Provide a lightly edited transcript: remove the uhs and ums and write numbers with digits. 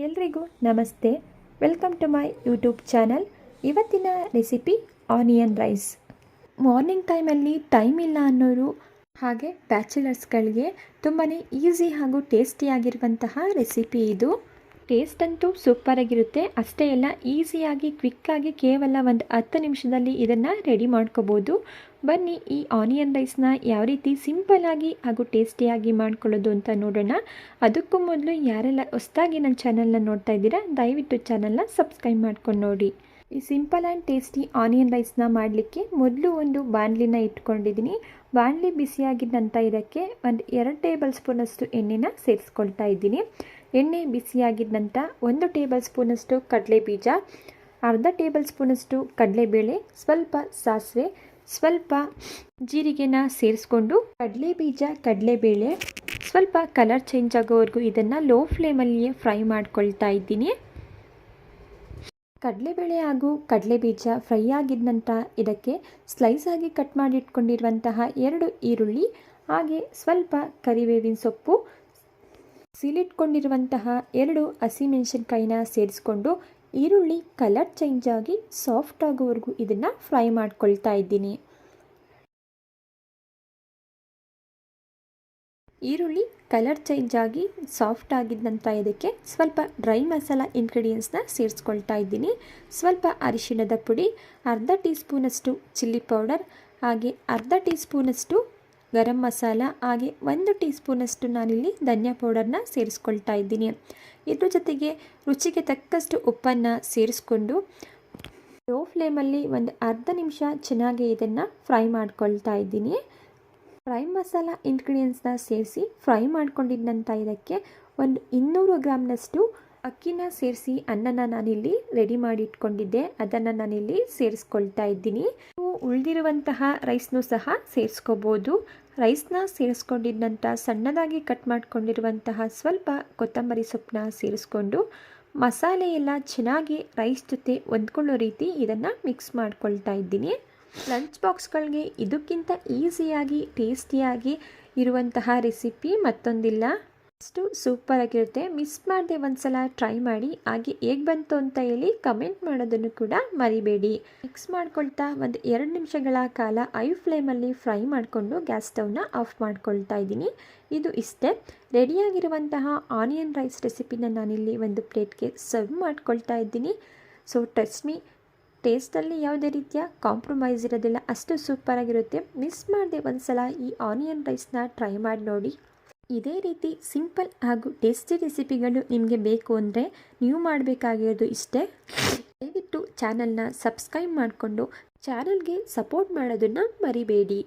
ಎಲ್ರಿಗೂ ನಮಸ್ತೆ. Welcome to my YouTube channel. ಇವತ್ತಿನ ರೆಸಿಪಿ ಆನಿಯನ್ ರೈಸ್. ಮಾರ್ನಿಂಗ್ ಟೈಮಲ್ಲಿ ಟೈಮ್ ಇಲ್ಲ ಅನ್ನೋರು ಹಾಗೆ ಬ್ಯಾಚುಲರ್ಸ್ಗಳಿಗೆ ತುಂಬಾ ಈಸಿ ಹಾಗೂ ಟೇಸ್ಟಿಯಾಗಿರುವಂತಹ ರೆಸಿಪಿ ಇದು. ಟೇಸ್ಟ್ ಅಂತೂ ಸೂಪರಾಗಿರುತ್ತೆ. ಅಷ್ಟೇ ಅಲ್ಲ, ಈಸಿಯಾಗಿ ಕ್ವಿಕ್ಕಾಗಿ ಕೇವಲ ಒಂದು 10 ನಿಮಿಷದಲ್ಲಿ ಇದನ್ನು ರೆಡಿ ಮಾಡ್ಕೋಬೋದು. ಬನ್ನಿ ಈ ಆನಿಯನ್ ರೈಸ್ನ ಯಾವ ರೀತಿ ಸಿಂಪಲ್ಲಾಗಿ ಹಾಗೂ ಟೇಸ್ಟಿಯಾಗಿ ಮಾಡ್ಕೊಳ್ಳೋದು ಅಂತ ನೋಡೋಣ. ಅದಕ್ಕೂ ಮೊದಲು ಯಾರೆಲ್ಲ ಹೊಸದಾಗಿ ನನ್ನ ಚಾನಲ್ನ ನೋಡ್ತಾ ಇದ್ದೀರಾ, ದಯವಿಟ್ಟು ಚಾನಲ್ನ ಸಬ್ಸ್ಕ್ರೈಬ್ ಮಾಡ್ಕೊಂಡು ನೋಡಿ. ಈ ಸಿಂಪಲ್ ಆ್ಯಂಡ್ ಟೇಸ್ಟಿ ಆನಿಯನ್ ರೈಸ್ನ ಮಾಡಲಿಕ್ಕೆ ಮೊದಲು ಒಂದು ಬಾಣಲಿನ ಇಟ್ಕೊಂಡಿದ್ದೀನಿ. ಬಾಣಲಿ ಬಿಸಿಯಾಗಿದ್ದ ನಂತರ ಇದಕ್ಕೆ ಒಂದು 2 ಟೇಬಲ್ ಸ್ಪೂನಷ್ಟು ಎಣ್ಣೆನ ಸೇರಿಸ್ಕೊಳ್ತಾ ಇದ್ದೀನಿ. ಎಣ್ಣೆ ಬಿಸಿಯಾಗಿದ್ದ ನಂತರ 1 ಟೇಬಲ್ ಸ್ಪೂನಷ್ಟು ಕಡಲೆಬೀಜ, ಅರ್ಧ ಟೇಬಲ್ ಸ್ಪೂನಷ್ಟು ಕಡಲೆಬೇಳೆ, ಸ್ವಲ್ಪ ಸಾಸಿವೆ, ಸ್ವಲ್ಪ ಜೀರಿಗೆನ ಸೇರಿಸ್ಕೊಂಡು ಕಡಲೆಬೀಜ ಕಡಲೆಬೇಳೆ ಸ್ವಲ್ಪ ಕಲರ್ ಚೇಂಜ್ ಆಗೋವರೆಗೂ ಇದನ್ನು ಲೋ ಫ್ಲೇಮಲ್ಲಿಯೇ ಫ್ರೈ ಮಾಡ್ಕೊಳ್ತಾ ಇದ್ದೀನಿ. ಕಡಲೆಬೇಳೆ ಹಾಗೂ ಕಡಲೆಬೀಜ ಫ್ರೈ ಆಗಿದ ನಂತರ ಇದಕ್ಕೆ ಸ್ಲೈಸ್ ಆಗಿ ಕಟ್ ಮಾಡಿ ಇಟ್ಕೊಂಡಿರುವಂತಹ 2 ಈರುಳ್ಳಿ, ಹಾಗೆ ಸ್ವಲ್ಪ ಕರಿಬೇವಿನ ಸೊಪ್ಪು, ಸೀಳಿಟ್ಕೊಂಡಿರುವಂತಹ 2 ಹಸಿಮೆಣಸಿನ್ಕಾಯಿನ ಸೇರಿಸ್ಕೊಂಡು ಈರುಳ್ಳಿ ಕಲರ್ ಚೇಂಜ್ ಆಗಿ ಸಾಫ್ಟ್ ಆಗೋವರೆಗೂ ಇದನ್ನು ಫ್ರೈ ಮಾಡ್ಕೊಳ್ತಾ ಇದ್ದೀನಿ. ಈರುಳ್ಳಿ ಕಲರ್ ಚೇಂಜ್ ಆಗಿ ಸಾಫ್ಟ್ ಆಗಿದ್ದ ನಂತರ ಇದಕ್ಕೆ ಸ್ವಲ್ಪ ಡ್ರೈ ಮಸಾಲ ಇಂಗ್ರೀಡಿಯೆಂಟ್ಸ್ನ ಸೇರಿಸ್ಕೊಳ್ತಾ ಇದ್ದೀನಿ. ಸ್ವಲ್ಪ ಅರಿಶಿಣದ ಪುಡಿ, ಅರ್ಧ ಟೀ ಸ್ಪೂನಷ್ಟು ಚಿಲ್ಲಿ ಪೌಡರ್, ಹಾಗೆ ಅರ್ಧ ಟೀ ಸ್ಪೂನಷ್ಟು ಗರಂ ಮಸಾಲ, ಹಾಗೆ 1 ಟೀ ಸ್ಪೂನಷ್ಟು ನಾನಿಲ್ಲಿ ಧನಿಯಾ ಪೌಡರ್ನ ಸೇರಿಸ್ಕೊಳ್ತಾ ಇದ್ದೀನಿ. ಇದ್ರ ಜೊತೆಗೆ ರುಚಿಗೆ ತಕ್ಕಷ್ಟು ಉಪ್ಪನ್ನು ಸೇರಿಸ್ಕೊಂಡು ಲೋ ಫ್ಲೇಮಲ್ಲಿ ಒಂದು ಅರ್ಧ ನಿಮಿಷ ಚೆನ್ನಾಗಿ ಇದನ್ನು ಫ್ರೈ ಮಾಡ್ಕೊಳ್ತಾ ಇದ್ದೀನಿ. ಫ್ರೈ ಮಸಾಲ ಇಂಗ್ರೀಡಿಯೆಂಟ್ಸ್ನ ಸೇರಿಸಿ ಫ್ರೈ ಮಾಡ್ಕೊಂಡಿದ್ದ ನಂತರ ಇದಕ್ಕೆ ಒಂದು 200 ಗ್ರಾಮ್ನಷ್ಟು ಅಕ್ಕಿನ ಸೇರಿಸಿ ಅನ್ನನ ನಾನಿಲ್ಲಿ ರೆಡಿ ಮಾಡಿ ಇಟ್ಕೊಂಡಿದ್ದೆ, ಅದನ್ನು ನಾನಿಲ್ಲಿ ಸೇರಿಸ್ಕೊಳ್ತಾ ಇದ್ದೀನಿ. ನೀವು ಉಳಿದಿರುವಂತಹ ರೈಸ್ನೂ ಸಹ ಸೇರಿಸ್ಕೋಬೋದು. ರೈಸ್ನ ಸೇರಿಸ್ಕೊಂಡಿದ್ದ ನಂತರ ಸಣ್ಣದಾಗಿ ಕಟ್ ಮಾಡ್ಕೊಂಡಿರುವಂತಹ ಸ್ವಲ್ಪ ಕೊತ್ತಂಬರಿ ಸೊಪ್ಪನ್ನ ಸೇರಿಸ್ಕೊಂಡು ಮಸಾಲೆ ಎಲ್ಲ ಚೆನ್ನಾಗಿ ರೈಸ್ ಜೊತೆ ಹೊಂದ್ಕೊಳ್ಳೋ ರೀತಿ ಇದನ್ನು ಮಿಕ್ಸ್ ಮಾಡ್ಕೊಳ್ತಾ ಇದ್ದೀನಿ. ಲಂಚ್ ಬಾಕ್ಸ್ಗಳಿಗೆ ಇದಕ್ಕಿಂತ ಈಸಿಯಾಗಿ ಟೇಸ್ಟಿಯಾಗಿ ಇರುವಂತಹ ರೆಸಿಪಿ ಮತ್ತೊಂದಿಲ್ಲ. ಅಷ್ಟು ಸೂಪರಾಗಿರುತ್ತೆ. ಮಿಸ್ ಮಾಡದೆ ಒಂದ್ಸಲ ಟ್ರೈ ಮಾಡಿ, ಹಾಗೆ ಹೇಗೆ ಬಂತು ಅಂತ ಹೇಳಿ ಕಮೆಂಟ್ ಮಾಡೋದನ್ನು ಕೂಡ ಮರಿಬೇಡಿ. ಮಿಕ್ಸ್ ಮಾಡ್ಕೊಳ್ತಾ ಒಂದು 2 ನಿಮಿಷಗಳ ಕಾಲ ಐ ಫ್ಲೇಮಲ್ಲಿ ಫ್ರೈ ಮಾಡಿಕೊಂಡು ಗ್ಯಾಸ್ ಸ್ಟವ್ನ ಆಫ್ ಮಾಡ್ಕೊಳ್ತಾ ಇದ್ದೀನಿ. ಇದು ಇಷ್ಟೇ, ರೆಡಿಯಾಗಿರುವಂತಹ ಆನಿಯನ್ ರೈಸ್ ರೆಸಿಪಿನ ನಾನಿಲ್ಲಿ ಒಂದು ಪ್ಲೇಟ್ಗೆ ಸರ್ವ್ ಮಾಡ್ಕೊಳ್ತಾ ಇದ್ದೀನಿ. ಸೊ ಟ್ರಸ್ಟ್ ಮೀ, ಟೇಸ್ಟಲ್ಲಿ ಯಾವುದೇ ರೀತಿಯ ಕಾಂಪ್ರಮೈಸ್ ಇರೋದಿಲ್ಲ, ಅಷ್ಟು ಸೂಪರಾಗಿರುತ್ತೆ. ಮಿಸ್ ಮಾಡದೆ ಒಂದ್ಸಲ ಈ ಆನಿಯನ್ ರೈಸ್ನ ಟ್ರೈ ಮಾಡಿ ನೋಡಿ. ಇದೇ ರೀತಿ ಸಿಂಪಲ್ ಹಾಗೂ ಟೇಸ್ಟಿ ರೆಸಿಪಿಗಳು ನಿಮಗೆ ಬೇಕು ಅಂದರೆ ನೀವು ಮಾಡಬೇಕಾಗಿರೋದು ಇಷ್ಟೇ, ದಯವಿಟ್ಟು ಚಾನಲ್ನ ಸಬ್ಸ್ಕ್ರೈಬ್ ಮಾಡಿಕೊಂಡು ಚಾನಲ್ಗೆ ಸಪೋರ್ಟ್ ಮಾಡೋದನ್ನು ಮರಿಬೇಡಿ.